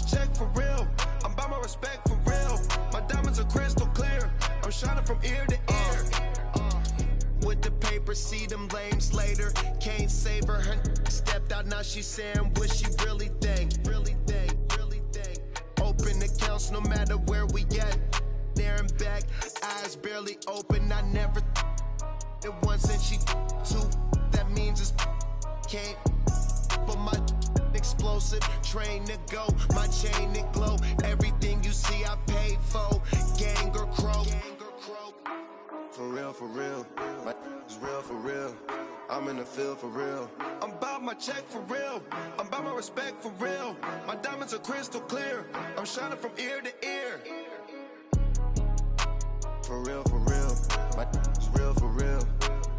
check for real. I'm about my respect for real. My diamonds are crystal clear. I'm shining from ear to ear. With the paper, see them lames later. Can't save her. Her stepped out, now she's saying what she really think. Really think, really think. Open accounts no matter where we at. There and back, eyes barely open. I never it once and she two. That means it's can't. But my explosive, train to go. My chain it glow. Everything you see I paid for. Gang or crow. For real, for real. My is real for real. I'm in the field for real. I'm about my check for real. I'm about my respect for real. My diamonds are crystal clear. I'm shining from ear to ear. For real, for real. My is real for real.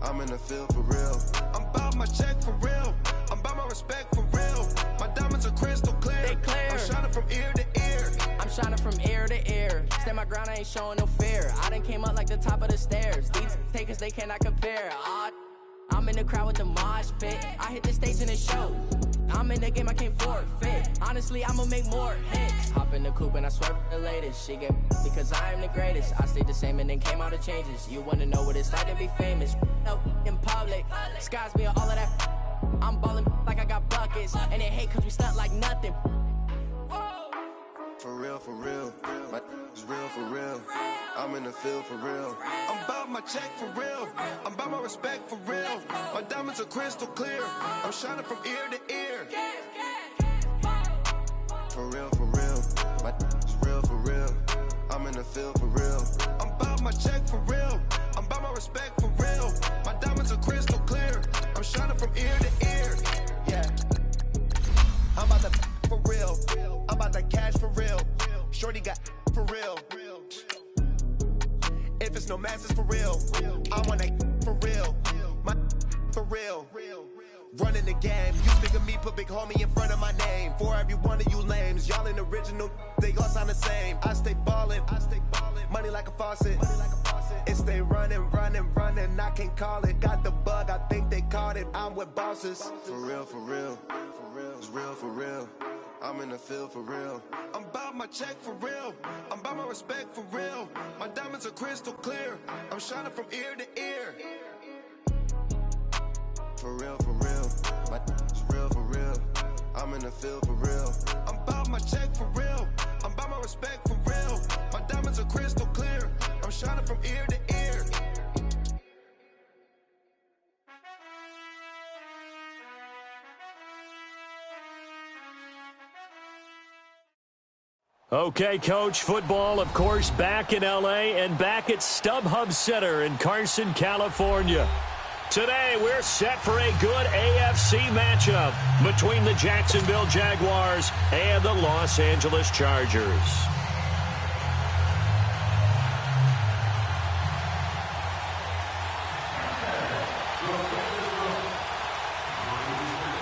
I'm in the field for real. I'm about my check for real. I'm about my respect for real. My diamonds are crystal clear. They clear. I'm shining from ear to ear. I'm shining from ear to ear. Stand my ground, I ain't showing no fear. I done came up like the top of the stairs. These takers, they cannot compare. I'm in the crowd with the mosh pit. I hit the stage in the show. I'm in the game, I can't forfeit. Honestly, I'ma make more hits. Hop in the coupe and I swear for the latest. She get because I am the greatest. I stayed the same and then came out of changes. You wanna know what it's like to be famous? No, in public. Skies me all of that. I'm ballin' like I got buckets. And they hate cause we stunt like nothing. For real, for real. My is real for real. I'm in the field for real. I'm about my check for real. I'm about my respect for real. My diamonds are crystal clear. I'm shining from ear to ear. For real, for real. My is real for real. I'm in the field for real. I'm about my check for real. I'm about my respect for real. My diamonds are crystal clear. I'm shining from ear to ear. Yeah. I'm about to for real. I'm about to cash for real. Shorty got for real. If it's no masses for real, I want that for real. My for real. Running the game. You speak of me, put big homie in front of my name. For every one of you lames, y'all ain't original. They all sound the same. I stay ballin'. Money like a faucet. It stay running. I can't call it. Got the bug, I think they caught it. I'm with bosses. For real, for real. It's real for real. I'm in the field for real. I'm about my check for real. I'm about my respect for real. My diamonds are crystal clear. I'm shining from ear to ear. For real, for real. My is real for real. I'm in the field for real. I'm about my check for real. I'm about my respect for real. My diamonds are crystal clear. I'm shining from ear to ear. Okay, Coach, football, of course, back in L.A. and back at StubHub Center in Carson, California. Today, we're set for a good AFC matchup between the Jacksonville Jaguars and the Los Angeles Chargers.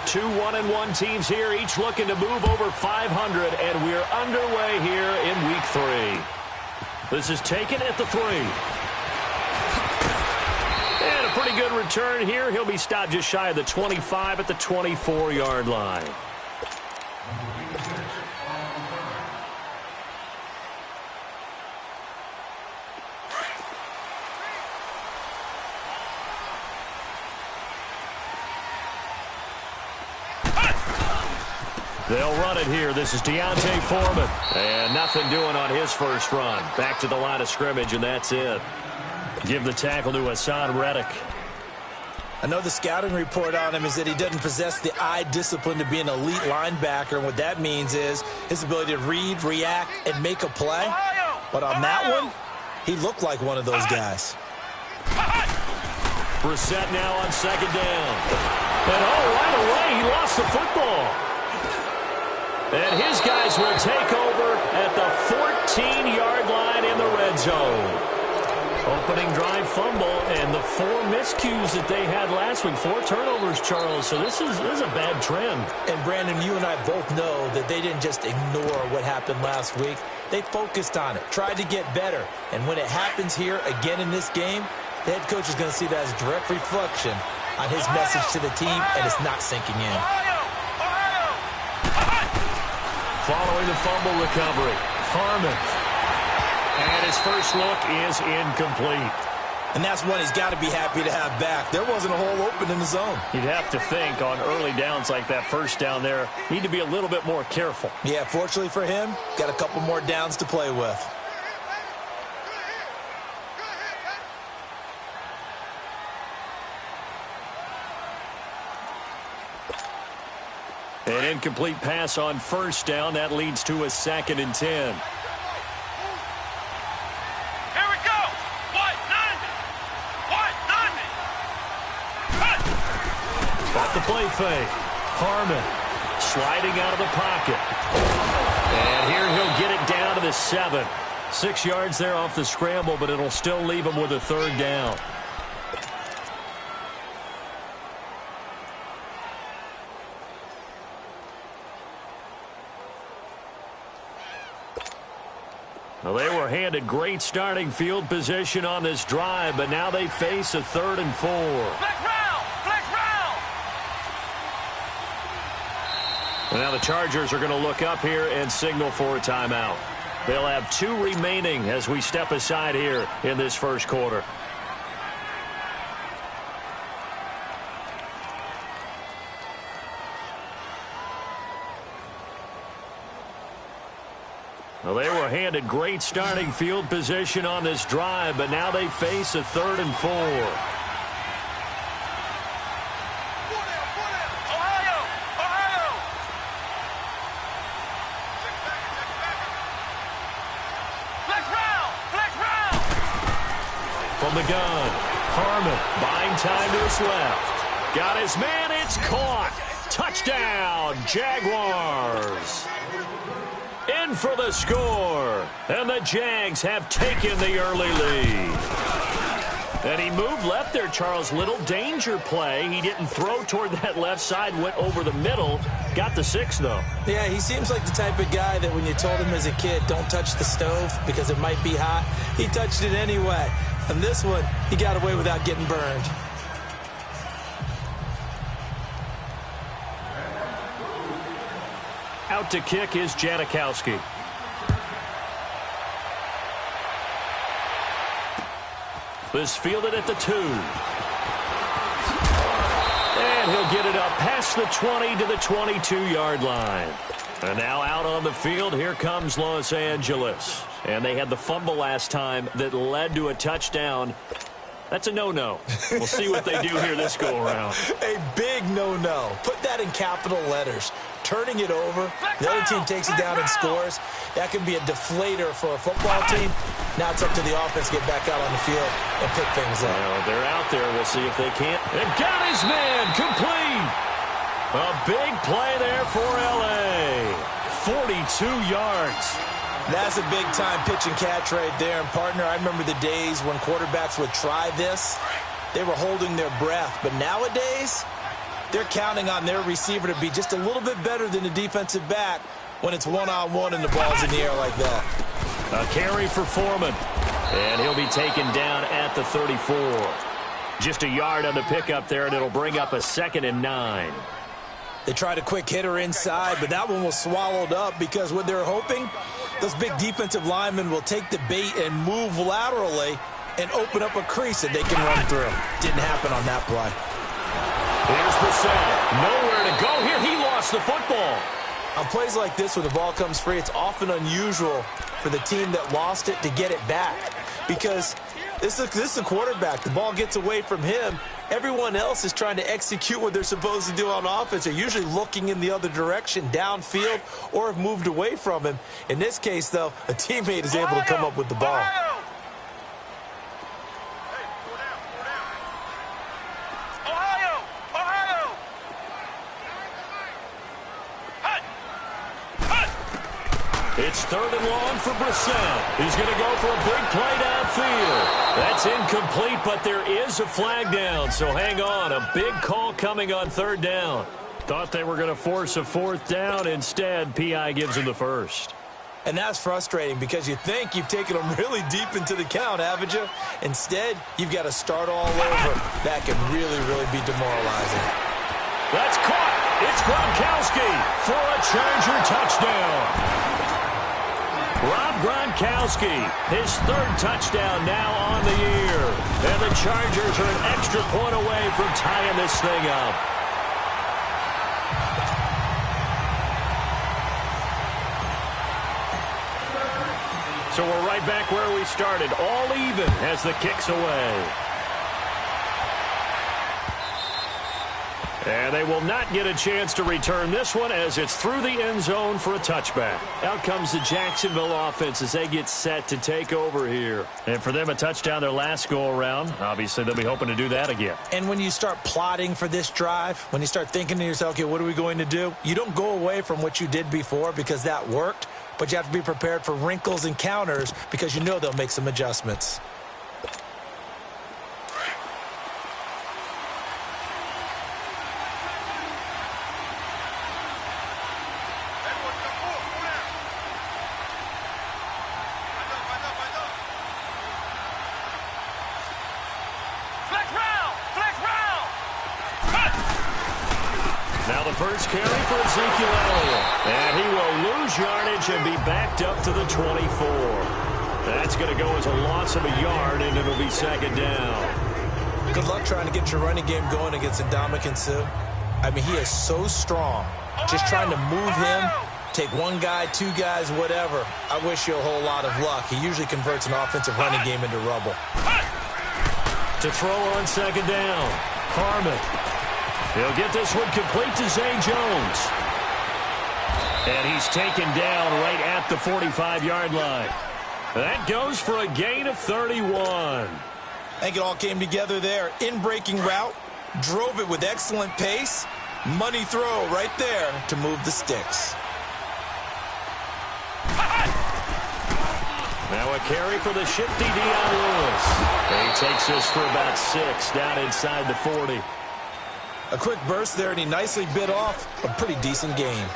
Two 1-1 teams here, each looking to move over 500, and we're underway here in Week 3. This is taken at the 3. And a pretty good return here. He'll be stopped just shy of the 25 at the 24-yard line. They'll run it here. This is Deontay Foreman. And nothing doing on his first run. Back to the line of scrimmage, and that's it. Give the tackle to Hassan Reddick. I know the scouting report on him is that he doesn't possess the eye discipline to be an elite linebacker. And what that means is his ability to read, react, and make a play. But on that one, he looked like one of those guys. Brissett now on second down. And right away, he lost the football. And his guys will take over at the 14-yard line in the red zone. Opening drive fumble, and the 4 miscues that they had last week. 4 turnovers, Charles. So this is a bad trend. And, Brandon, you and I both know that they didn't just ignore what happened last week. They focused on it, tried to get better. And when it happens here again in this game, the head coach is going to see that as a direct reflection on his message to the team, and it's not sinking in. following the fumble recovery. Harmon. And his first look is incomplete. And that's one he's got to be happy to have back. There wasn't a hole open in the zone. You'd have to think on early downs like that first down there, need to be a little bit more careful. Yeah, fortunately for him, got a couple more downs to play with. An incomplete pass on first down. That leads to a 2nd and 10. Got the play fake. Harmon sliding out of the pocket. And here he'll get it down to the 7. 6 yards there off the scramble, but it'll still leave him with a 3rd down. Well, they were handed great starting field position on this drive, but now they face a 3rd and 4. And now the Chargers are going to look up here and signal for a timeout. They'll have 2 remaining as we step aside here in this first quarter. Well, they were handed great starting field position on this drive, but now they face a 3rd and 4. From the gun, Harmon buying time to his left. Got his man, it's caught. Touchdown, Jaguars. In for the score. And the Jags have taken the early lead. And he moved left there, Charles. Little danger play. He didn't throw toward that left side, went over the middle. Got the 6, though. Yeah, he seems like the type of guy that when you told him as a kid, don't touch the stove because it might be hot, he touched it anyway. And this one, he got away without getting burned. Out to kick is Janikowski. This fielded at the 2. And he'll get it up past the 20 to the 22-yard line. And now out on the field, here comes Los Angeles. And they had the fumble last time that led to a touchdown. That's a no-no. We'll see what they do here this go-around. A big no-no. Put that in capital letters. Turning it over, the other team takes it down and scores. That can be a deflator for a football team. Now it's up to the offense to get back out on the field and pick things up. Well, they're out there. We'll see if they can't. And got his man complete. A big play there for L.A. 42 yards. That's a big-time pitch and catch right there. And, partner, I remember the days when quarterbacks would try this. They were holding their breath. But nowadays, they're counting on their receiver to be just a little bit better than the defensive back when it's one-on-one and the ball's in the air like that. A carry for Foreman. And he'll be taken down at the 34. Just a yard on the pickup there, and it'll bring up a 2nd and 9. They tried a quick hitter inside, but that one was swallowed up because what they're hoping, those big defensive linemen will take the bait and move laterally and open up a crease that they can run through. Didn't happen on that play. Here's Brissett. Nowhere to go here. He lost the football. On plays like this, when the ball comes free, it's often unusual for the team that lost it to get it back because this is the quarterback. The ball gets away from him. Everyone else is trying to execute what they're supposed to do on offense. They're usually looking in the other direction, downfield, or have moved away from him. In this case, though, a teammate is able to come up with the ball. It's 3rd and long for Brissett. He's going to go for a big play downfield. That's incomplete, but there is a flag down, so hang on. A big call coming on 3rd down. Thought they were going to force a 4th down. Instead, P.I. gives him the 1st. And that's frustrating because you think you've taken them really deep into the count, haven't you? Instead, you've got to start all over. That can really, really be demoralizing. That's caught. It's Gronkowski for a Charger touchdown. Rob Gronkowski, his third touchdown now on the year. And the Chargers are an extra point away from tying this thing up. So we're right back where we started, all even as the kick's away. And they will not get a chance to return this one as it's through the end zone for a touchback. Out comes the Jacksonville offense as they get set to take over here. And for them, a touchdown their last go-around. Obviously, they'll be hoping to do that again. And when you start plotting for this drive, when you start thinking to yourself, okay, what are we going to do? You don't go away from what you did before because that worked, but you have to be prepared for wrinkles and counters because you know they'll make some adjustments. First carry for Ezekiel Elliott. And he will lose yardage and be backed up to the 24. That's going to go as a loss of a yard, and it'll be second down. Good luck trying to get your running game going against Ndamukong Suh. I mean, he is so strong. Just trying to move him, take one guy, two guys, whatever. I wish you a whole lot of luck. He usually converts an offensive running game into rubble. To throw on second down, Harmon. He'll get this one complete to Zay Jones. And he's taken down right at the 45-yard line. That goes for a gain of 31. I think it all came together there. In-breaking route, drove it with excellent pace. Money throw right there to move the sticks. Now a carry for the shifty Dion Lewis. And he takes this for about 6 down inside the 40. A quick burst there, and he nicely bit off a pretty decent game.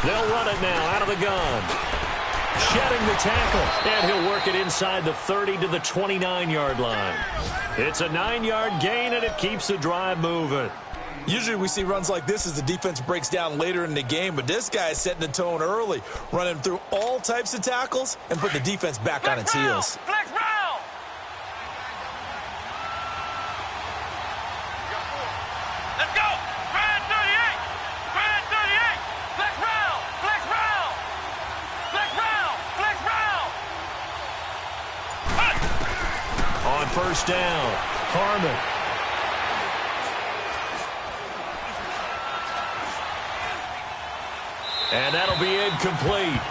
They'll run it now out of the gun. Shedding the tackle, and he'll work it inside the 30 to the 29-yard line. It's a 9-yard gain, and it keeps the drive moving. Usually we see runs like this as the defense breaks down later in the game, but this guy is setting the tone early, running through all types of tackles and put the defense back on its heels. Flex round! Let's go! Grand 38! Grand 38! Flex round! Flex round! Flex round! Flex round! On first down, Harmon. And that'll be incomplete.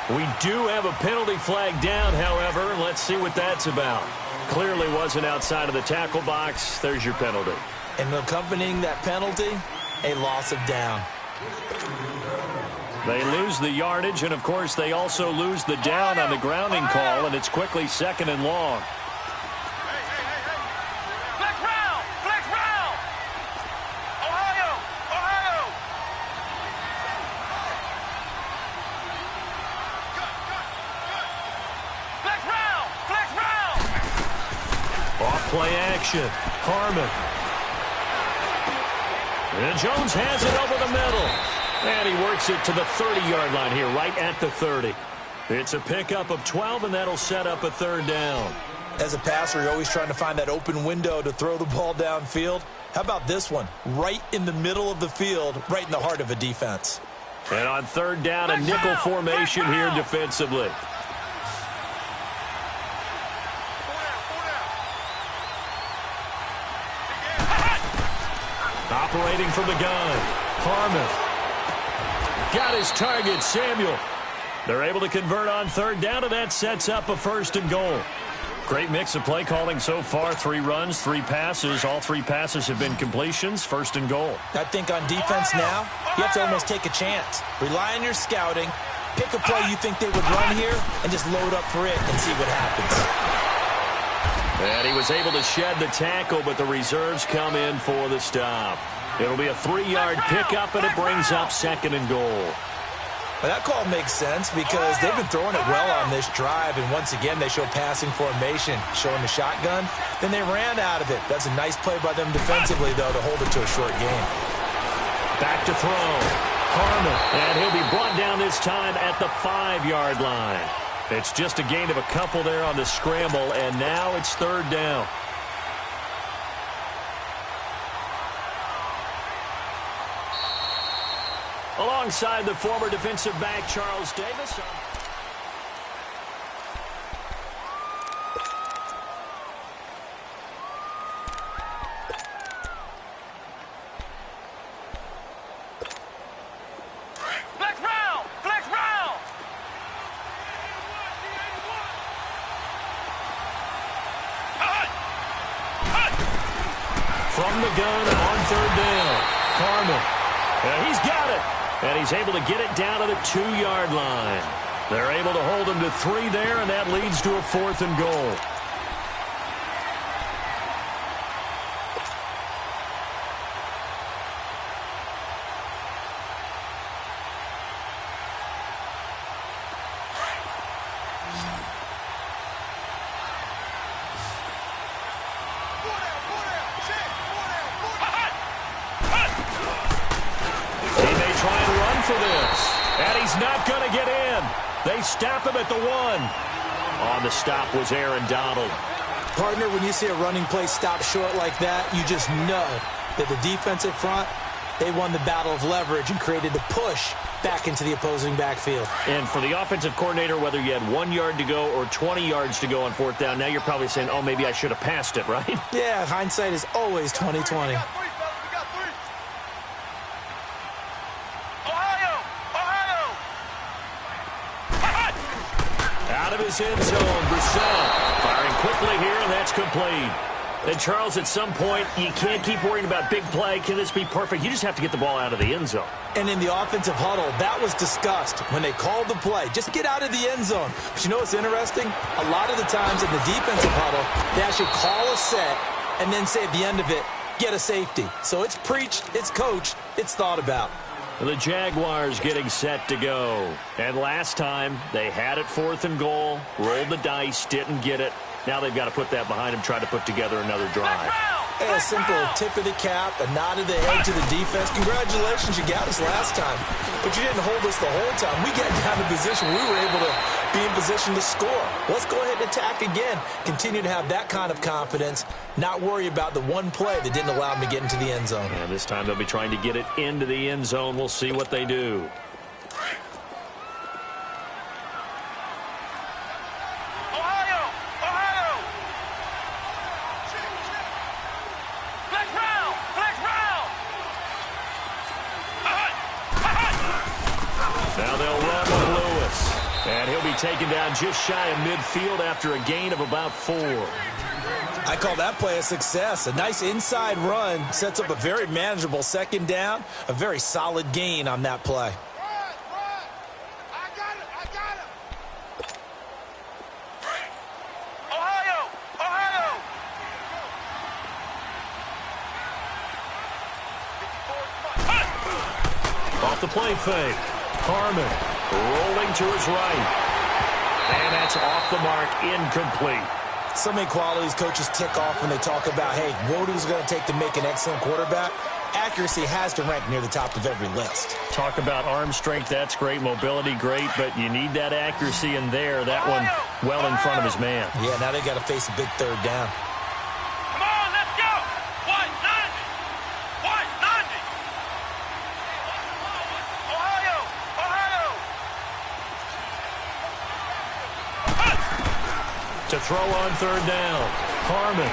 We do have a penalty flag down, however. Let's see what that's about. Clearly wasn't outside of the tackle box. There's your penalty. And accompanying that penalty, a loss of down. They lose the yardage, and, of course, they also lose the down on the grounding call, and it's quickly 2nd and long. Flex round! Flex round! Ohio! Ohio! Flex round! Flex round! Off play action. Harmon. And Jones has it over the middle. And he works it to the 30-yard line here, right at the 30. It's a pickup of 12, and that'll set up a 3rd down. As a passer, you're always trying to find that open window to throw the ball downfield. How about this one? Right in the middle of the field, right in the heart of a defense. And on 3rd down, a nickel formation here defensively. Operating from the gun, Harmon. Got his target, Samuel. They're able to convert on 3rd down, and that sets up a 1st and goal. Great mix of play calling so far. 3 runs, 3 passes. All 3 passes have been completions. 1st and goal. I think on defense now, you have to almost take a chance. Rely on your scouting. Pick a play you think they would run here, and just load up for it and see what happens. And he was able to shed the tackle, but the reserves come in for the stop. It'll be a 3-yard pickup, and it brings up 2nd and goal. Well, that call makes sense because they've been throwing it well on this drive, and once again they show passing formation, showing the shotgun. Then they ran out of it. That's a nice play by them defensively, though, to hold it to a short gain. Back to throw. Harmon, and he'll be brought down this time at the 5-yard line. It's just a gain of a couple there on the scramble, and now it's 3rd down. Alongside the former defensive back, Charles Davis. Flex round! Flex round! From the gun on 3rd down. Carmen. And he's got it. And he's able to get it down to the 2-yard line. They're able to hold him to 3 there, and that leads to a 4th and goal. For this, and he's not going to get in. They stop him at the 1. On the stop was Aaron Donald. Partner, when you see a running play stop short like that, you just know that the defensive front, they won the battle of leverage and created the push back into the opposing backfield. And for the offensive coordinator, whether you had 1 yard to go or 20 yards to go on 4th down, now you're probably saying, oh, maybe I should have passed it, right? Yeah, hindsight is always 20/20. Out of his end zone, Brissett firing quickly here, and that's complete. And, Charles, at some point, you can't keep worrying about big play. Can this be perfect? You just have to get the ball out of the end zone. And in the offensive huddle, that was discussed when they called the play. Just get out of the end zone. But you know what's interesting? A lot of the times in the defensive huddle, they actually call a set and then say at the end of it, get a safety. So it's preached, it's coached, it's thought about. The Jaguars getting set to go. And last time, they had it 4th and goal, rolled the dice, didn't get it. Now they've got to put that behind them, try to put together another drive. Hey, a simple tip of the cap, a nod of the head to the defense. Congratulations, you got us last time. But you didn't hold us the whole time. We got down to position. We were able to be in position to score. Let's go ahead and attack again. Continue to have that kind of confidence. Not worry about the one play that didn't allow them to get into the end zone. And this time they'll be trying to get it into the end zone. We'll see what they do. Now they'll run with Lewis. And he'll be taken down just shy of midfield after a gain of about 4. I call that play a success. A nice inside run sets up a very manageable 2nd down. A very solid gain on that play. Off the play fake. Harmon rolling to his right. And that's off the mark, incomplete. So many qualities coaches tick off when they talk about, hey, what is it going to take to make an excellent quarterback? Accuracy has to rank near the top of every list. Talk about arm strength, that's great. Mobility, great. But you need that accuracy in there. That one well in front of his man. Yeah, now they got to face a big 3rd down. Come on, let's go! 190! 190! Ohio! Ohio! To throw on 3rd down. Harmon.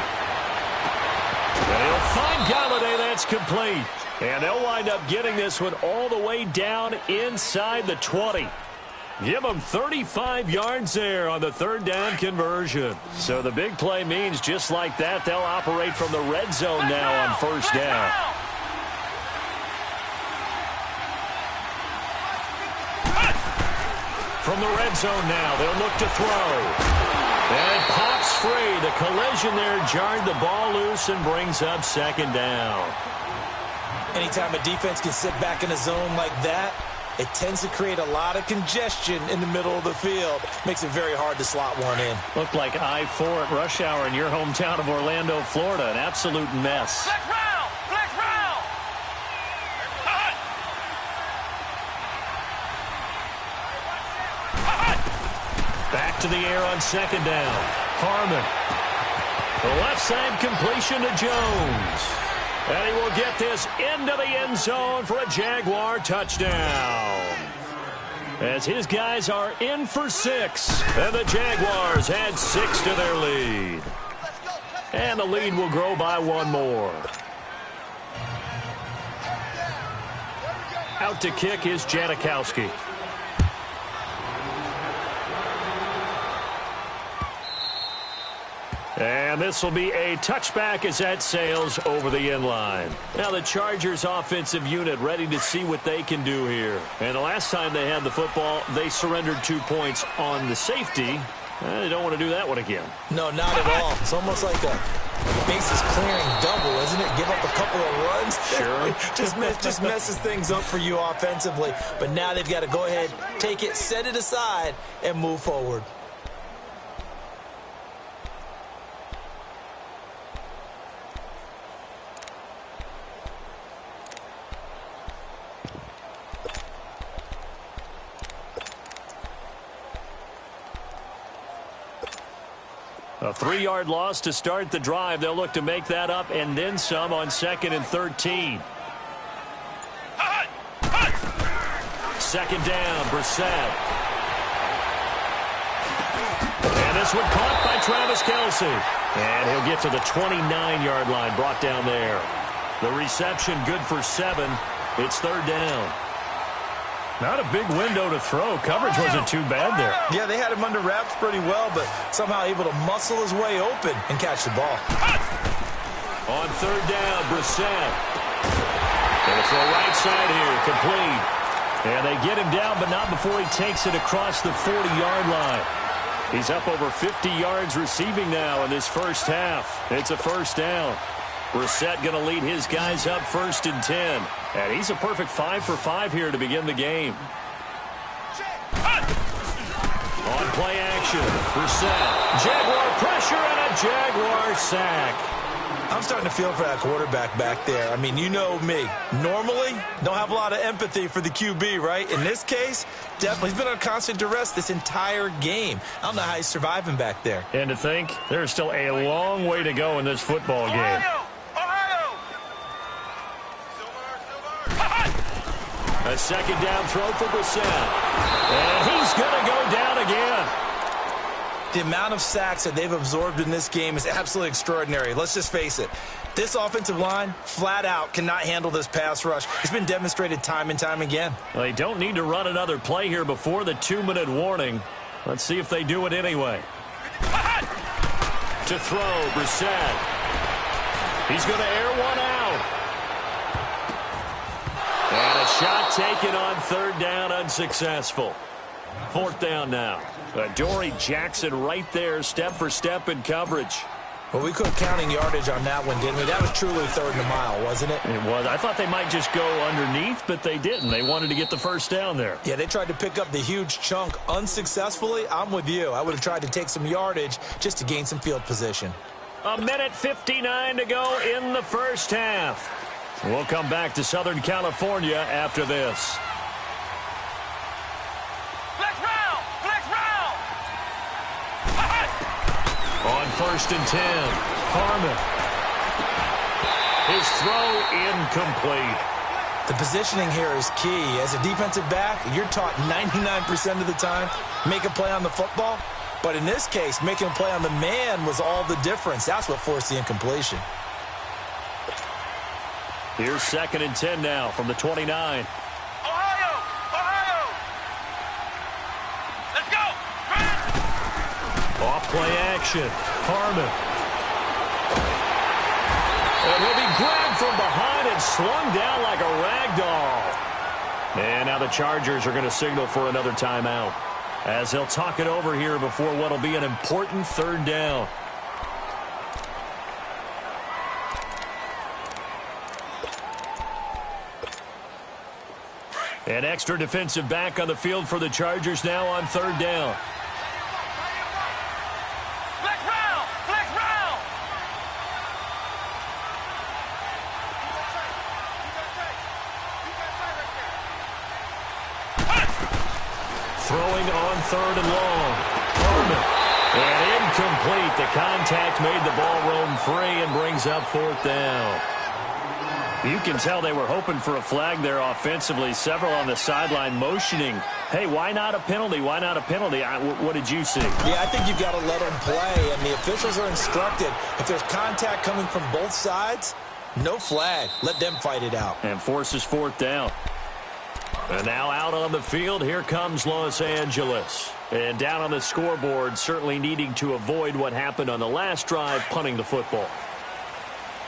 And he'll find Galladay. That's complete. And they'll wind up getting this one all the way down inside the 20. Give them 35 yards there on the 3rd down conversion. So the big play means just like that, they'll operate from the red zone now on 1st down. From the red zone now, they'll look to throw. And it pops free. The collision there jarred the ball loose and brings up second down. Anytime a defense can sit back in a zone like that, it tends to create a lot of congestion in the middle of the field. Makes it very hard to slot one in. Looked like I-4 at rush hour in your hometown of Orlando, Florida. An absolute mess. Flex round! Flex round! Hot! Hot! Back to the air on second down. Harmon. The left side completion to Jones. And he will get this into the end zone for a Jaguar touchdown. As his guys are in for 6. And the Jaguars add 6 to their lead. And the lead will grow by 1 more. Out to kick is Janikowski. And this will be a touchback as that sails over the end line. Now the Chargers offensive unit ready to see what they can do here. And the last time they had the football, they surrendered 2 points on the safety. They don't want to do that one again. No, not at all. It's almost like a bases clearing double, isn't it? Give up a couple of runs. Sure. just messes things up for you offensively. But now they've got to go ahead, take it, set it aside, and move forward. A 3-yard loss to start the drive. They'll look to make that up and then some on 2nd and 13. Second down, Brissett. And this one caught by Travis Kelce. And he'll get to the 29-yard line, brought down there. The reception good for 7. It's 3rd down. Not a big window to throw. Coverage wasn't too bad there. Yeah, they had him under wraps pretty well, but somehow able to muscle his way open and catch the ball. On 3rd down, Brissett. Going to throw right side here, complete. And they get him down, but not before he takes it across the 40-yard line. He's up over 50 yards receiving now in this first half. It's a 1st down. Brissett going to lead his guys up 1st and 10. And he's a perfect 5 for 5 here to begin the game. On play action, Brissett. Jaguar pressure and a Jaguar sack. I'm starting to feel for that quarterback back there. I mean, you know me. Normally, don't have a lot of empathy for the QB, right? In this case, definitely. He's been on constant duress this entire game. I don't know how he's surviving back there. And to think, there's still a long way to go in this football game. A second down throw for Brissett. And he's going to go down again. The amount of sacks that they've absorbed in this game is absolutely extraordinary. Let's just face it. This offensive line, flat out, cannot handle this pass rush. It's been demonstrated time and time again. Well, they don't need to run another play here before the 2-minute warning. Let's see if they do it anyway. To throw, Brissett. He's going to air one out. And a shot taken on 3rd down, unsuccessful. 4th down now. Dory Jackson right there, step for step in coverage. Well, we quit counting yardage on that one, didn't we? That was truly 3rd and a mile, wasn't it? It was. I thought they might just go underneath, but they didn't. They wanted to get the 1st down there. Yeah, they tried to pick up the huge chunk unsuccessfully. I'm with you. I would have tried to take some yardage just to gain some field position. 1:59 to go in the first half. We'll come back to Southern California after this. On 1st and 10, Harmon. His throw incomplete. The positioning here is key. As a defensive back, you're taught 99% of the time, make a play on the football. But in this case, making a play on the man was all the difference. That's what forced the incompletion. Here's 2nd and 10 now from the 29. Ohio! Let's go! Off play action. Harmon. And he'll be grabbed from behind and slung down like a rag doll. And now the Chargers are going to signal for another timeout. as they'll talk it over here before what will be an important third down. An extra defensive back on the field for the Chargers now on third down. Flex round! Flex round! Throwing on third and long. Harmon. And incomplete. The contact made the ball roam free and brings up fourth down. You can tell they were hoping for a flag there offensively. Several on the sideline motioning, hey, why not a penalty? Why not a penalty? What did you see? Yeah, I think you've got to let them play, and the officials are instructed. If there's contact coming from both sides, no flag. Let them fight it out. And forces fourth down. And now out on the field, here comes Los Angeles. And down on the scoreboard, certainly needing to avoid what happened on the last drive, punting the football.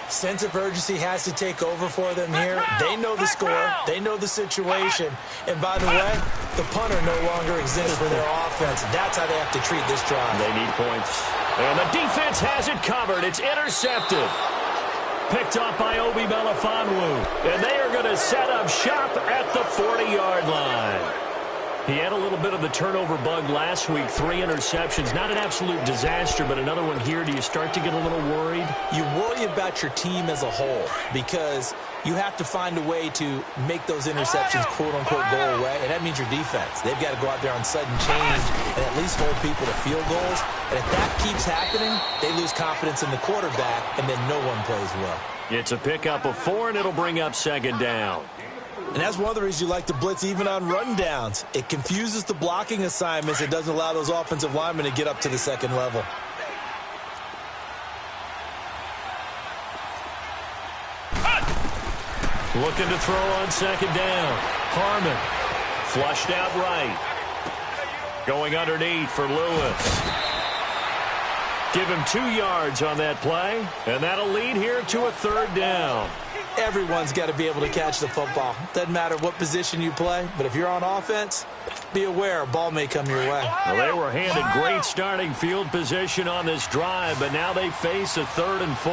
Sense of urgency has to take over for them here. They know the score. They know the situation. And by the way, the punter no longer exists for their offense. That's how they have to treat this drive. They need points. And the defense has it covered. It's intercepted. Picked up by Obi Melifonwu. And they are going to set up shop at the 40-yard line. He had a little bit of the turnover bug last week. 3 interceptions. Not an absolute disaster, but another one here. Do you start to get a little worried? You worry about your team as a whole because you have to find a way to make those interceptions, quote-unquote, go away, and that means your defense. They've got to go out there on sudden change and at least hold people to field goals. And if that keeps happening, they lose confidence in the quarterback, and then no one plays well. It's a pickup of 4, and it'll bring up second down. And that's one of the reasons you like to blitz even on run downs. It confuses the blocking assignments. It doesn't allow those offensive linemen to get up to the second level. Looking to throw on second down. Harmon flushed out right. Going underneath for Lewis. Give him 2 yards on that play, and that'll lead here to a third down. Everyone's got to be able to catch the football. Doesn't matter what position you play, but if you're on offense, be aware a ball may come your way. Well, they were handed great starting field position on this drive, but now they face a 3rd and 4.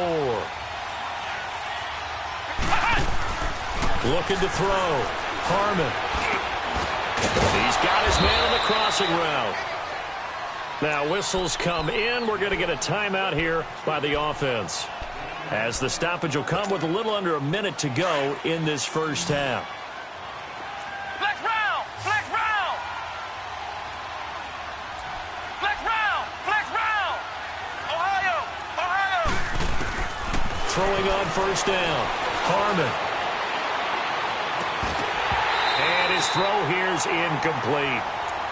Looking to throw. Harmon. He's got his man on the crossing route. Now whistles come in. We're going to get a timeout here by the offense, as the stoppage will come with a little under a minute to go in this first half. Flex round! Flex round! Flex round! Flex round! Ohio! Ohio! Throwing on first down. Harmon. And his throw here's incomplete.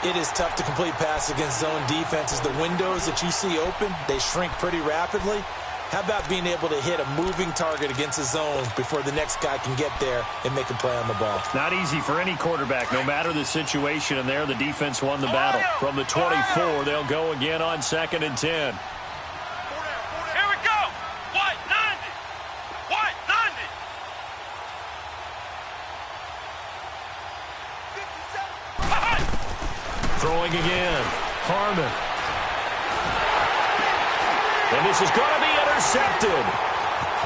It is tough to complete pass against zone defenses. The windows that you see open, they shrink pretty rapidly. How about being able to hit a moving target against the zone before the next guy can get there and make a play on the ball? Not easy for any quarterback, no matter the situation. And there, the defense won the battle. From the 24, they'll go again on 2nd and 10. Here we go! White 90! White 90! Throwing again. Harmon. And this is going to be intercepted.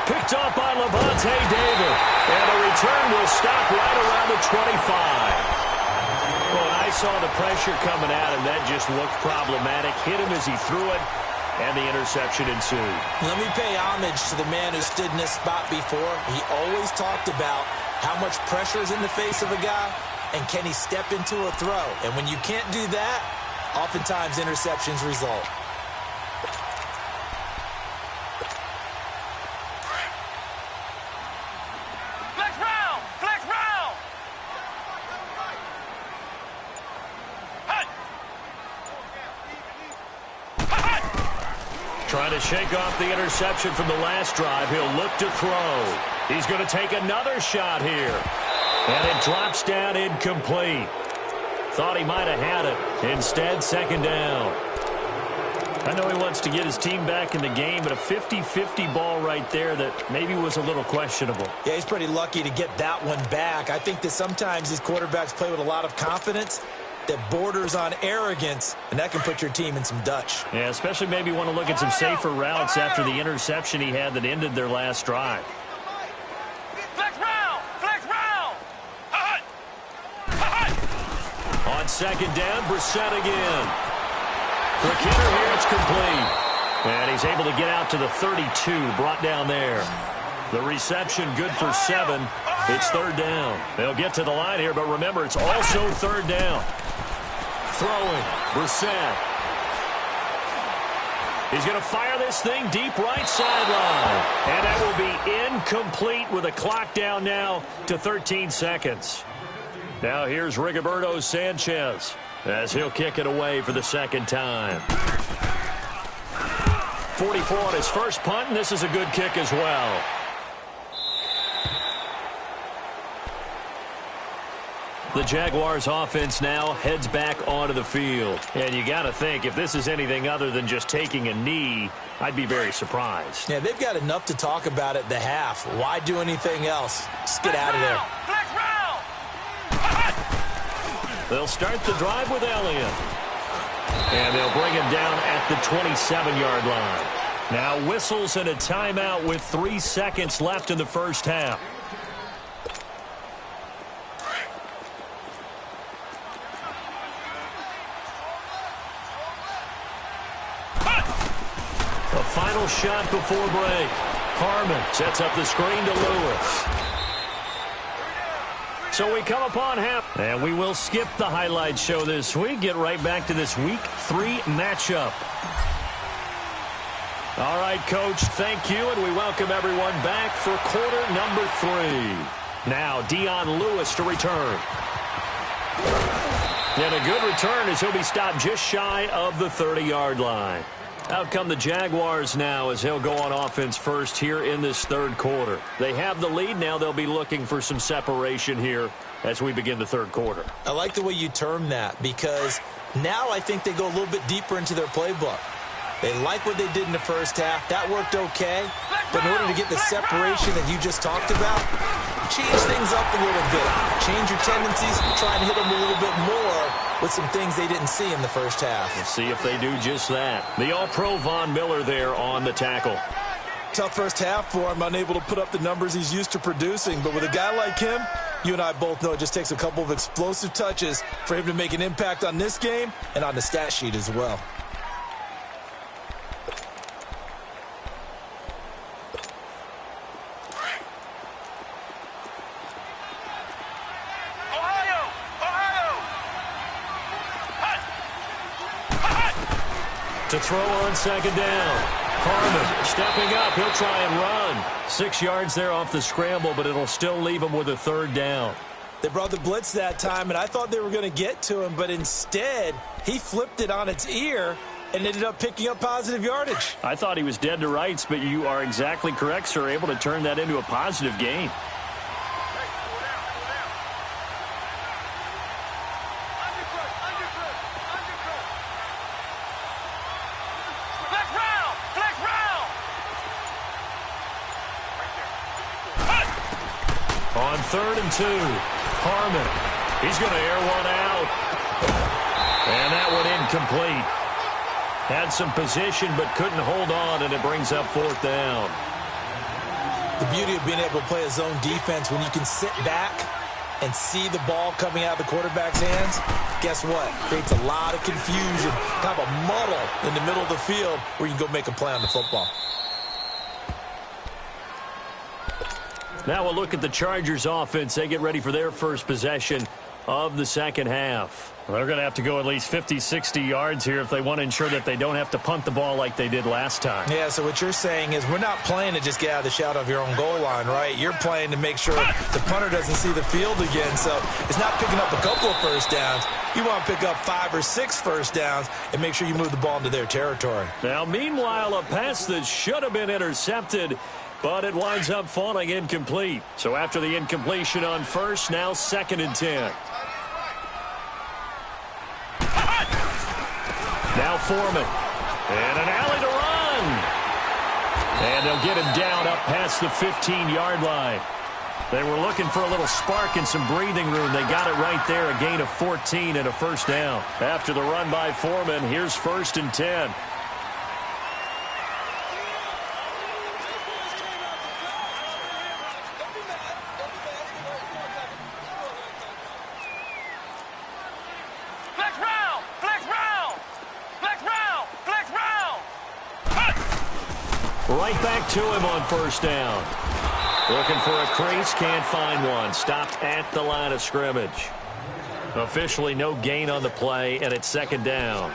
Picked off by Levante David. And the return will stop right around the 25. Well, I saw the pressure coming at him. That just looked problematic. Hit him as he threw it, and the interception ensued. Let me pay homage to the man who stood in this spot before. He always talked about how much pressure is in the face of a guy, and can he step into a throw? And when you can't do that, oftentimes interceptions result. Flex round! Flex round! Hey! Trying to shake off the interception from the last drive. He'll look to throw. He's going to take another shot here. And it drops down incomplete. Thought he might have had it. Instead, 2nd down. I know he wants to get his team back in the game, but a 50-50 ball right there that maybe was a little questionable. Yeah, he's pretty lucky to get that one back. I think that sometimes these quarterbacks play with a lot of confidence, that borders on arrogance, and that can put your team in some Dutch. Yeah, especially maybe want to look at some safer routes after the interception he had that ended their last drive. Flex round! Flex round! On second down, Brissett again. The kicker here, it's complete. And he's able to get out to the 32, brought down there. The reception good for 7. It's third down. They'll get to the line here, but remember, it's also third down. Throwing, Brissett. He's going to fire this thing deep right sideline. And that will be incomplete with a clock down now to 13 seconds. Now here's Rigoberto Sanchez as he'll kick it away for the second time. 44 on his first punt, and this is a good kick as well. The Jaguars offense now heads back onto the field. And you got to think, if this is anything other than just taking a knee, I'd be very surprised. Yeah, they've got enough to talk about at the half. Why do anything else? Just get out of there. They'll start the drive with Elliott. And they'll bring him down at the 27-yard line. Now whistles and a timeout with 3 seconds left in the first half. A final shot before break. Harmon sets up the screen to Lewis. So we come upon half, and we will skip the highlight show this week. Get right back to this Week 3 matchup. All right, Coach, thank you, and we welcome everyone back for quarter number 3. Now, Dion Lewis to return. And a good return as he'll be stopped just shy of the 30-yard line. Out come the Jaguars now as he'll go on offense first here in this third quarter. They have the lead. Now they'll be looking for some separation here as we begin the third quarter. I like the way you term that because now I think they go a little bit deeper into their playbook. They like what they did in the first half. That worked okay. But in order to get the separation that you just talked about, change things up a little bit. Change your tendencies. Try and hit them a little bit more with some things they didn't see in the first half. Let's see if they do just that. The All-Pro Von Miller there on the tackle. Tough first half for him, unable to put up the numbers he's used to producing. But with a guy like him, you and I both know it just takes a couple of explosive touches for him to make an impact on this game and on the stat sheet as well. To throw on second down. Harmon stepping up. He'll try and run. 6 yards there off the scramble, but it'll still leave him with a third down. They brought the blitz that time, and I thought they were going to get to him, but instead he flipped it on its ear and ended up picking up positive yardage. I thought he was dead to rights, but you are exactly correct, sir. Able to turn that into a positive gain. On 3rd and 2, Harmon. He's going to air one out. And that one incomplete. Had some position but couldn't hold on, and it brings up 4th down. The beauty of being able to play a zone defense when you can sit back and see the ball coming out of the quarterback's hands, guess what? Creates a lot of confusion, kind of a muddle in the middle of the field where you can go make a play on the football. Now we'll look at the Chargers offense. They get ready for their first possession of the second half. They're going to have to go at least 50, 60 yards here if they want to ensure that they don't have to punt the ball like they did last time. Yeah, so what you're saying is we're not playing to just get out of the shadow of your own goal line, right? You're playing to make sure the punter doesn't see the field again. So it's not picking up a couple of first downs. You want to pick up 5 or 6 first downs and make sure you move the ball into their territory. Now, meanwhile, a pass that should have been intercepted, but it winds up falling incomplete. So after the incompletion on first, now 2nd and 10. Now Foreman. And an alley to run. And they'll get him down up past the 15-yard line. They were looking for a little spark and some breathing room. They got it right there, a gain of 14 and a first down. After the run by Foreman, here's 1st and 10. Flex round! Flex round! Flex round! Flex round! Right back to him on 1st down. Looking for a crease, can't find one. Stopped at the line of scrimmage. Officially no gain on the play, and it's 2nd down.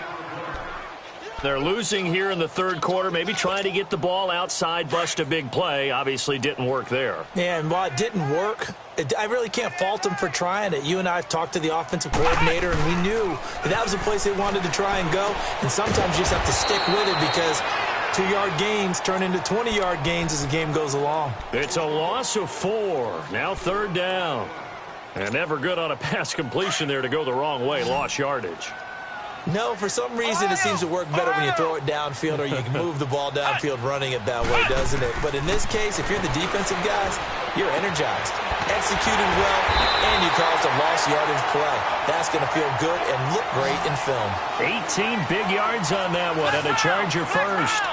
They're losing here in the 3rd quarter, maybe trying to get the ball outside, bust a big play. Obviously didn't work there. Yeah, and while it didn't work, I really can't fault them for trying it. You and I have talked to the offensive coordinator, and we knew that was the place they wanted to try and go. And sometimes you just have to stick with it because 2-yard gains turn into 20-yard gains as the game goes along. It's a loss of 4. Now 3rd down. And never good on a pass completion there to go the wrong way. Lost yardage. No, for some reason it seems to work better when you throw it downfield or you can move the ball downfield running it that way, doesn't it? But in this case, if you're the defensive guys, you're energized, executing well, and you caused a lost yardage play. That's going to feel good and look great in film. 18 big yards on that one, and a Charger first.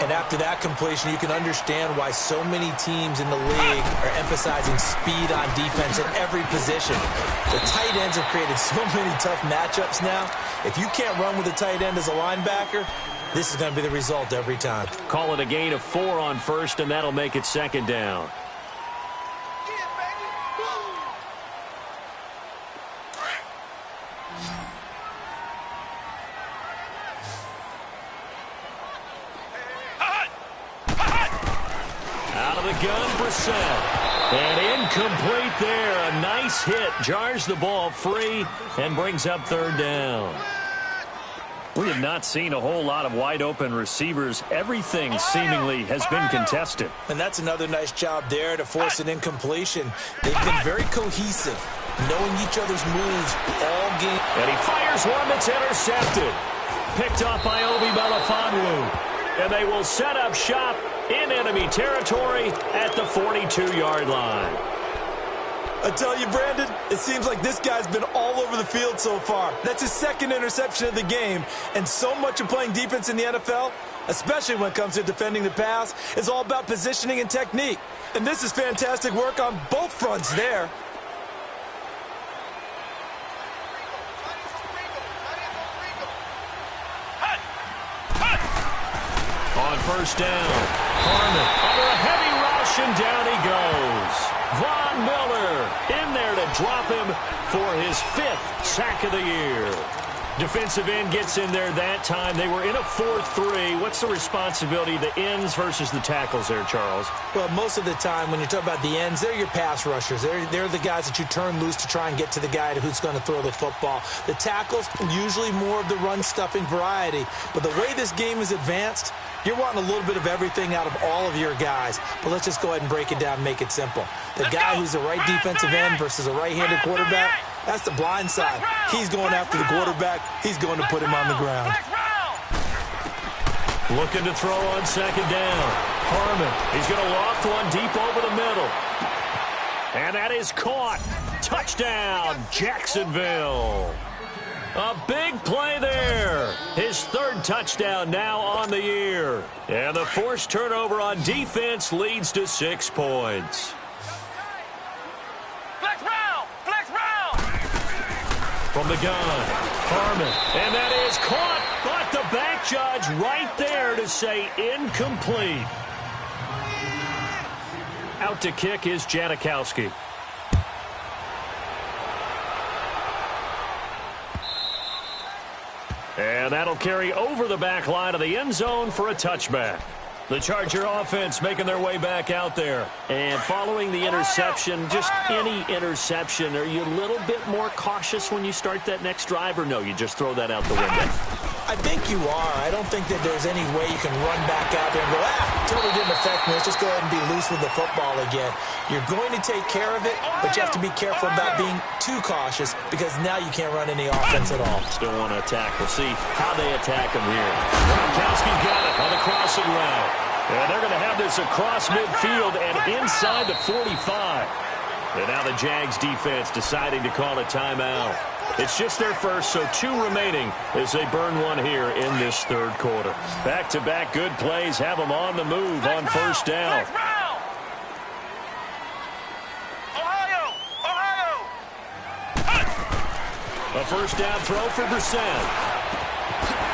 And after that completion, you can understand why so many teams in the league are emphasizing speed on defense at every position. The tight ends have created so many tough matchups now. If you can't run with a tight end as a linebacker, this is going to be the result every time. Call it a gain of 4 on 1st, and that'll make it 2nd down. Gun Brissett. And incomplete there. A nice hit. Jars the ball free and brings up 3rd down. We have not seen a whole lot of wide open receivers. Everything seemingly has been contested. And that's another nice job there to force an incompletion. They've been very cohesive, knowing each other's moves all game. And he fires one that's intercepted. Picked up by Obi Melifonwu. And they will set up shop in enemy territory at the 42-yard line. I tell you, Brandon, it seems like this guy's been all over the field so far. That's his 2nd interception of the game. And so much of playing defense in the NFL, especially when it comes to defending the pass, is all about positioning and technique. And this is fantastic work on both fronts there. On 1st down, Harmon under a heavy rush, and down he goes. Von Miller in there to drop him for his 5th sack of the year. Defensive end gets in there that time. They were in a 4-3. What's the responsibility of the ends versus the tackles there, Charles? Well, most of the time when you talk about the ends, they're your pass rushers. They're the guys that you turn loose to try and get to the guy who's going to throw the football. The tackles, usually more of the run-stuffing variety. But the way this game is advanced, you're wanting a little bit of everything out of all of your guys. But let's just go ahead and break it down and make it simple. The guy who's a right defensive end versus a right-handed quarterback, that's the blind side. He's going after the quarterback. He's going to put him on the ground. Looking to throw on 2nd down. Harmon, he's going to loft one deep over the middle. And that is caught. Touchdown, Jacksonville. A big play there. His 3rd touchdown now on the year. And the forced turnover on defense leads to 6 points. Flex round! Flex round! From the gun, Harmon. And that is caught, but the back judge right there to say incomplete. Out to kick is Janikowski. And that'll carry over the back line of the end zone for a touchback. The Charger offense making their way back out there. And following the interception, just any interception, are you a little bit more cautious when you start that next drive, or no, you just throw that out the window? I think you are. I don't think that there's any way you can run back out there and go, totally didn't affect me. Let's just go ahead and be loose with the football again. You're going to take care of it, but you have to be careful about being too cautious because now you can't run any offense at all. Still want to attack. We'll see how they attack him here. Gronkowski got it on the crossing route. And they're going to have this across midfield and inside the 45. And now the Jags defense deciding to call a timeout. It's just their first, so 2 remaining as they burn one here in this third quarter. Back-to-back good plays have them on the move on first down. A first down throw for Brissett.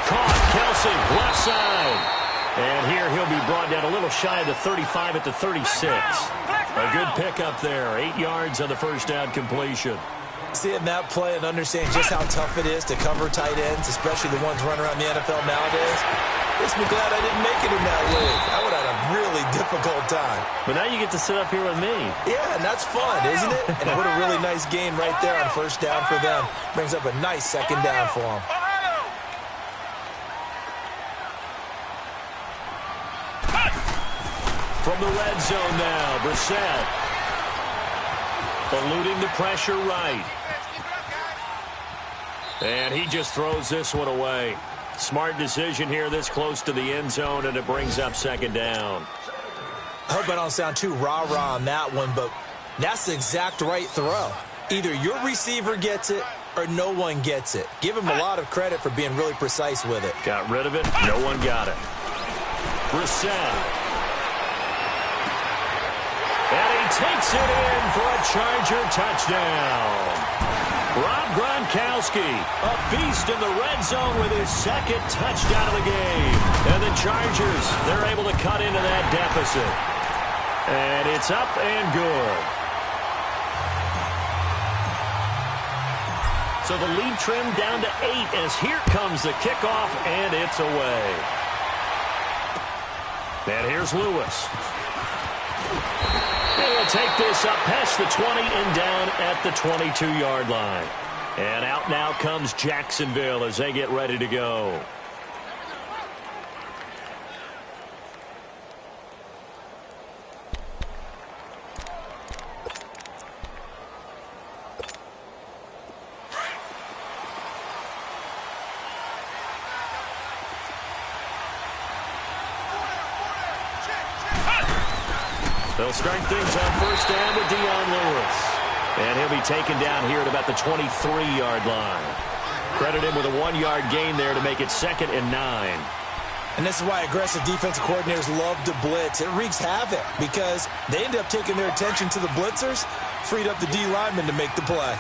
Caught, Kelsey, left side. And here he'll be brought down a little shy of the 35 at the 36. A good pickup there. 8 yards on the first down completion. Seeing that play and understanding just how tough it is to cover tight ends, especially the ones running around the NFL nowadays, makes me glad I didn't make it in that league. I would have had a really difficult time. But now you get to sit up here with me. Yeah, and that's fun, isn't it? And what a really nice game right there on first down for them. Brings up a nice second down for them. From the red zone now, Brissett. Eluding the pressure right. And he just throws this one away. Smart decision here this close to the end zone, and it brings up second down. I hope I don't sound too rah-rah on that one, but that's the exact right throw. Either your receiver gets it or no one gets it. Give him a lot of credit for being really precise with it. Got rid of it. No one got it. Brissett. And he takes it in for a Charger touchdown. Rob Gronkowski, a beast in the red zone with his second touchdown of the game. And the Chargers, they're able to cut into that deficit. And it's up and good. So the lead trimmed down to 8 as here comes the kickoff, and it's away. And here's Lewis. He'll take this up past the 20 and down at the 22-yard line. And out now comes Jacksonville as they get ready to go. They'll start things on first down with Dion Lewis. And he'll be taken down here at about the 23-yard line. Credit him with a 1-yard gain there to make it 2nd and 9. And this is why aggressive defensive coordinators love to blitz. It wreaks havoc because they end up taking their attention to the blitzers, freed up the D lineman to make the play.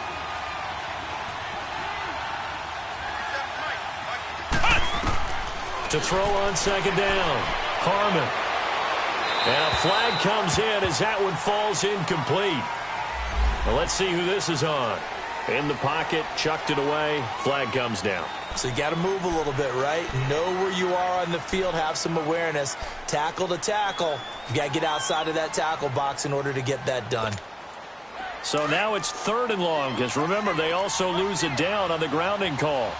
To throw on second down, Harmon. And a flag comes in as that one falls incomplete. Well, let's see who this is on. In the pocket, chucked it away, flag comes down. So you got to move a little bit, right? Know where you are on the field, have some awareness. Tackle to tackle. You got to get outside of that tackle box in order to get that done. So now it's 3rd and long, because remember, they also lose it down on the grounding call.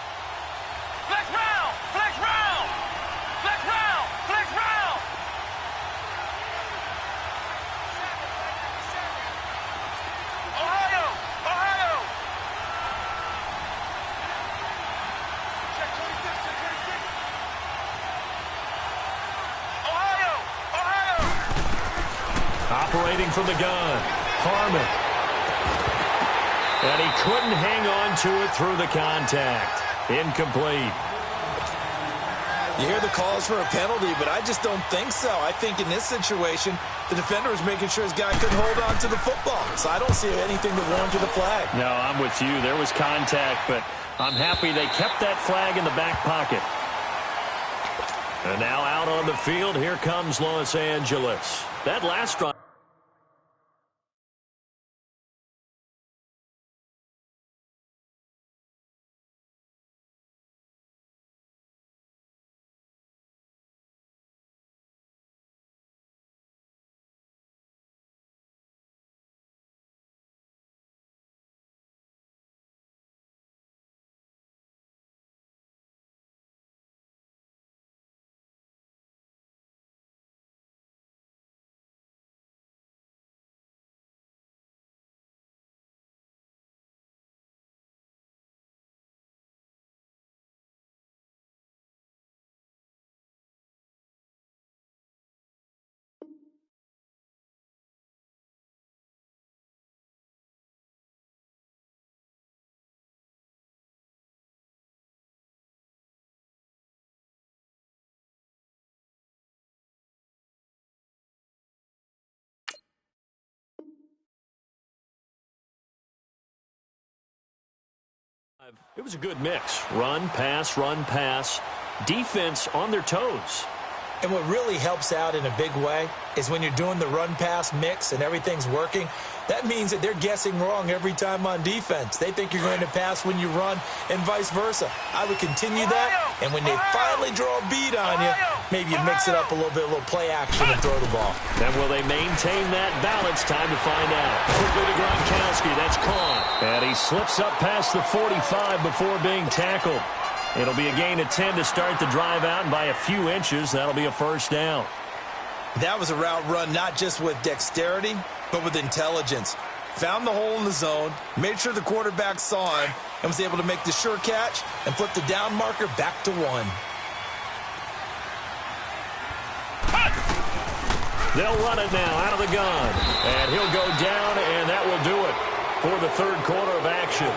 Flex round! Flex round! Flex round! Flex round! Ohio! Ohio! Check 26, check 26. Ohio! Ohio! Operating from the gun, Harmon. And he couldn't hang on to it through the contact. Incomplete. You hear the calls for a penalty, but I just don't think so. I think in this situation, the defender was making sure his guy couldn't hold on to the football. So I don't see anything to warrant to the flag. No, I'm with you. There was contact, but I'm happy they kept that flag in the back pocket. And now out on the field, here comes Los Angeles. That last drive. It was a good mix. Run, pass, defense on their toes. And what really helps out in a big way is when you're doing the run-pass mix and everything's working, that means that they're guessing wrong every time on defense. They think you're going to pass when you run and vice versa. I would continue that, and when they finally draw a beat on you, maybe you mix it up a little bit, a little play action and throw the ball. And will they maintain that balance? Time to find out. Quickly to Gronkowski. That's caught. And he slips up past the 45 before being tackled. It'll be a gain of 10 to start the drive out, and by a few inches, that'll be a first down. That was a route run not just with dexterity, but with intelligence. Found the hole in the zone, made sure the quarterback saw him, and was able to make the sure catch and flip the down marker back to 1. They'll run it now out of the gun. And he'll go down, and that will do it for the third quarter of action.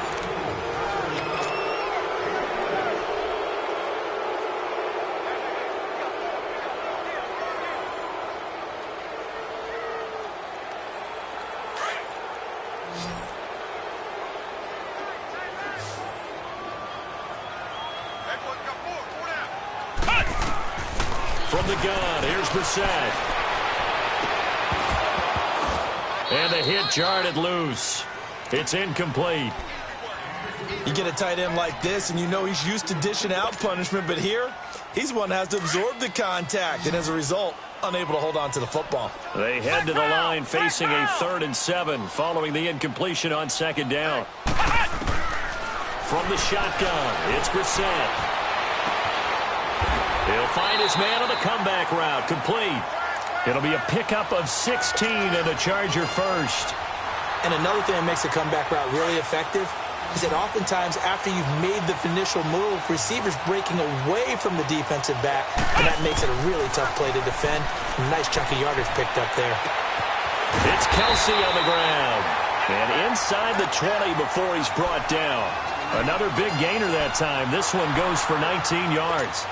From the gun, here's Brissett. And the hit jarred it loose. It's incomplete. You get a tight end like this, and you know he's used to dishing out punishment, but here, he's one that has to absorb the contact, and as a result, unable to hold on to the football. They head to the line facing a 3rd and 7 following the incompletion on 2nd down. From the shotgun, it's Brissett. He'll find his man on the comeback route. Complete. It'll be a pickup of 16 and a Charger first. And another thing that makes a comeback route really effective is that oftentimes after you've made the initial move, receivers breaking away from the defensive back, and that makes it a really tough play to defend. A nice chunk of yardage picked up there. It's Kelsey on the ground. And inside the 20 before he's brought down. Another big gainer that time. This one goes for 19 yards.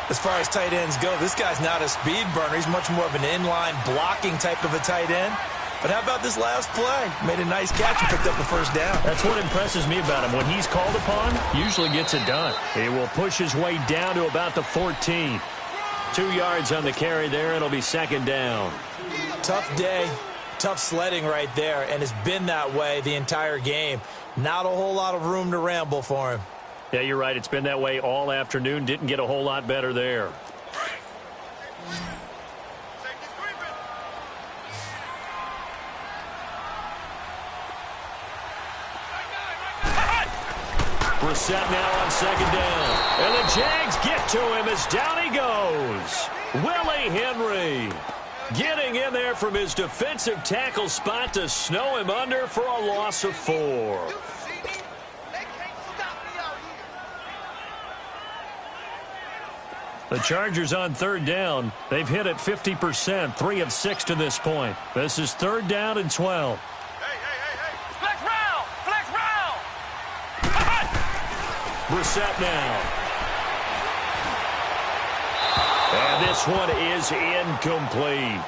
As far as tight ends go, this guy's not a speed burner. He's much more of an inline blocking type of a tight end. But how about this last play? Made a nice catch and picked up a first down. That's what impresses me about him. When he's called upon, usually gets it done. He will push his way down to about the 14. 2 yards on the carry there. It'll be 2nd down. Tough day, tough sledding right there, and it's been that way the entire game. Not a whole lot of room to ramble for him. Yeah, you're right. It's been that way all afternoon. Didn't get a whole lot better there. Brissett now on 2nd down. And the Jags get to him as down he goes. Willie Henry getting in there from his defensive tackle spot to snow him under for a loss of 4. The Chargers on 3rd down. They've hit it 50%, 3 of 6 to this point. This is 3rd down and 12. Hey. Flex round! Brissett now. And this one is incomplete.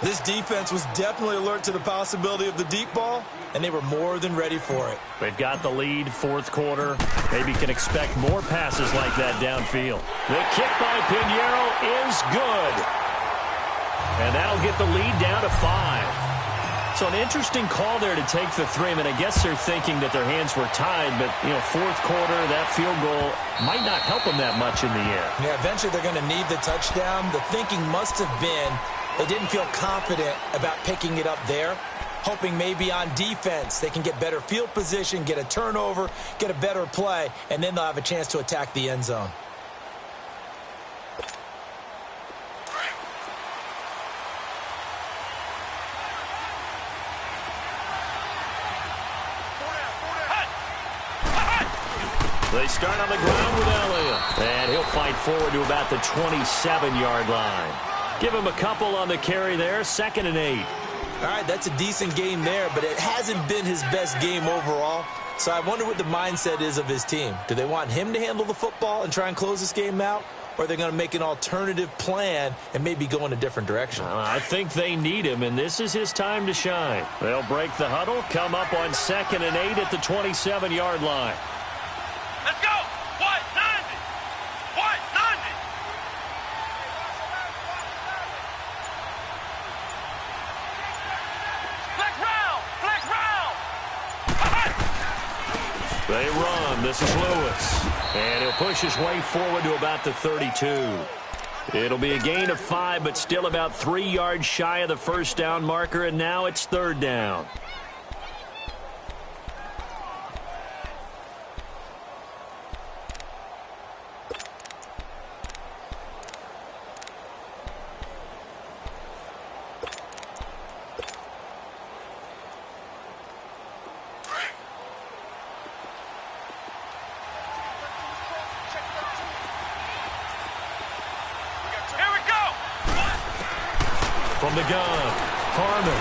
This defense was definitely alert to the possibility of the deep ball, and they were more than ready for it. They've got the lead, 4th quarter. Maybe can expect more passes like that downfield. The kick by Pinheiro is good. And that'll get the lead down to 5. So an interesting call there to take the 3. I mean, I guess they're thinking that their hands were tied, but, 4th quarter, that field goal might not help them that much in the end. Yeah, eventually they're going to need the touchdown. The thinking must have been they didn't feel confident about picking it up there, hoping maybe on defense they can get better field position, get a turnover, get a better play, and then they'll have a chance to attack the end zone. They start on the ground with Elliott. And he'll fight forward to about the 27-yard line. Give him a couple on the carry there, 2nd and 8. All right, that's a decent game there, but it hasn't been his best game overall. So I wonder what the mindset is of his team. Do they want him to handle the football and try and close this game out? Or are they going to make an alternative plan and maybe go in a different direction? I think they need him, and this is his time to shine. They'll break the huddle, come up on 2nd and 8 at the 27-yard line. They run. This is Lewis. And he'll push his way forward to about the 32. It'll be a gain of 5, but still about 3 yards shy of the first down marker, and now it's 3rd down. From the gun, Harmon.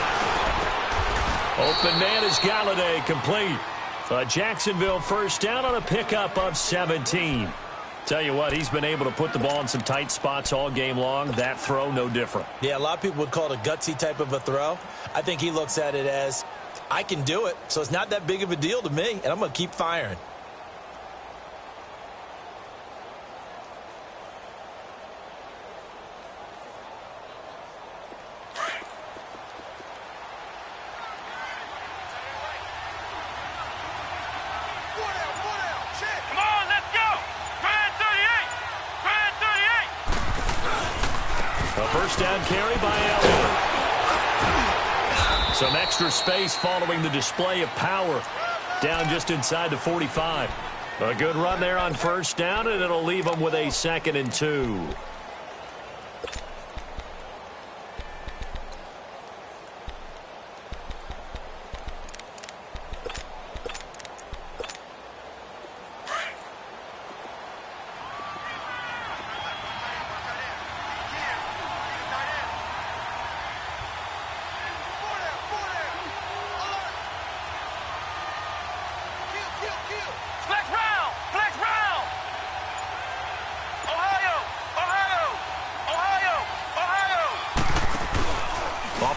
Open man is Galladay, complete. A Jacksonville first down on a pickup of 17. Tell you what, he's been able to put the ball in some tight spots all game long. That throw, no different. Yeah, a lot of people would call it a gutsy type of a throw. I think he looks at it as, I can do it, so it's not that big of a deal to me, and I'm going to keep firing. First down carry by Elliott. Some extra space following the display of power. Down just inside the 45. A good run there on first down, and it'll leave them with a 2nd and 2.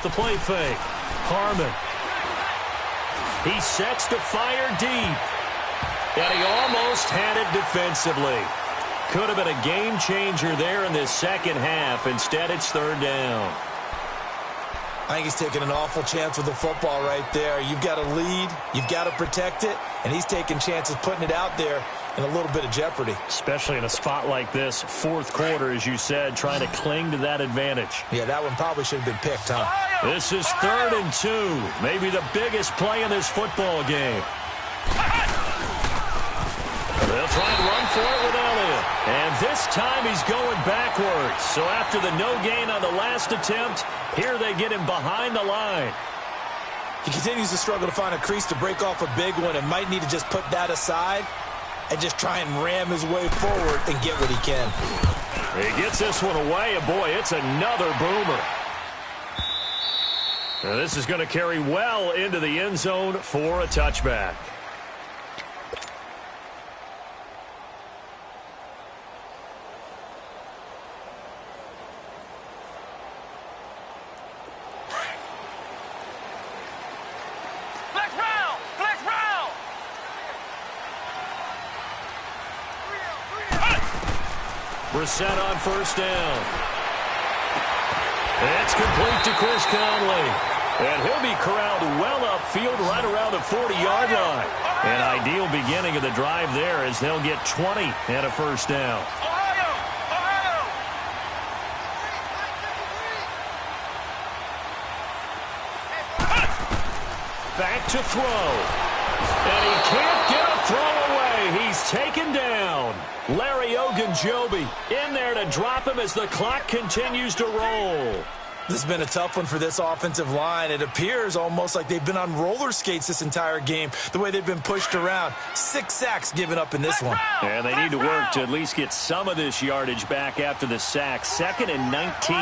The play fake. Harmon. He sets to fire deep. And he almost had it defensively. Could have been a game changer there in this second half. Instead, it's 3rd down. I think he's taking an awful chance with the football right there. You've got to lead. You've got to protect it. And he's taking chances putting it out there in a little bit of jeopardy. Especially in a spot like this, 4th quarter, as you said, trying to cling to that advantage. Yeah, that one probably should have been picked, huh? This is 3rd and 2. Maybe the biggest play in this football game. They'll try and run for it with Elliott. And this time he's going backwards. So after the no gain on the last attempt, here they get him behind the line. He continues to struggle to find a crease to break off a big one and might need to just put that aside and just try and ram his way forward and get what he can. He gets this one away, and boy, it's another boomer. Now this is going to carry well into the end zone for a touchback. Brissett on first down. It's complete to Chris Conley. And he'll be corralled well upfield right around the 40-yard line. An ideal beginning of the drive there as they'll get 20 and a first down. Back to throw. And he can't get a throw away. He's taken down. Larry Ogunjobi in there to drop him as the clock continues to roll. This has been a tough one for this offensive line. It appears almost like they've been on roller skates this entire game, the way they've been pushed around. 6 sacks given up in this one. And they need to work to at least get some of this yardage back after the sack. 2nd and 19.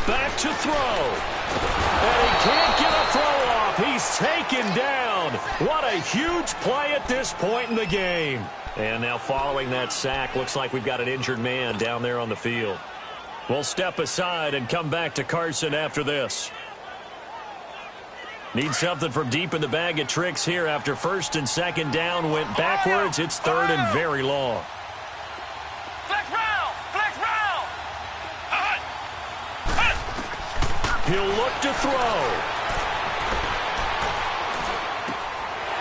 Back to throw. And he can't get a throw off. He's taken down. What a huge play at this point in the game. And now following that sack, looks like we've got an injured man down there on the field. We'll step aside and come back to Carson after this. Need something from deep in the bag of tricks here after 1st and 2nd down went backwards. It's 3rd and very long. He'll look to throw.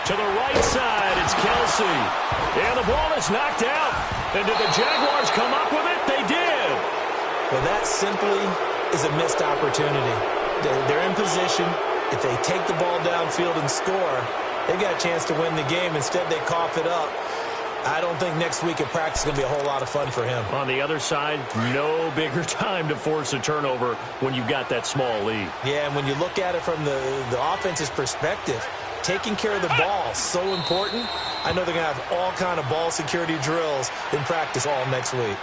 To the right side, it's Kelsey. And the ball is knocked out. And did the Jaguars come up with it? They did. Well, that simply is a missed opportunity. They're in position. If they take the ball downfield and score, they've got a chance to win the game. Instead, they cough it up. I don't think next week at practice is going to be a whole lot of fun for him. On the other side, no bigger time to force a turnover when you've got that small lead. Yeah, and when you look at it from the offense's perspective, taking care of the ball is so important. I know they're going to have all kind of ball security drills in practice all next week.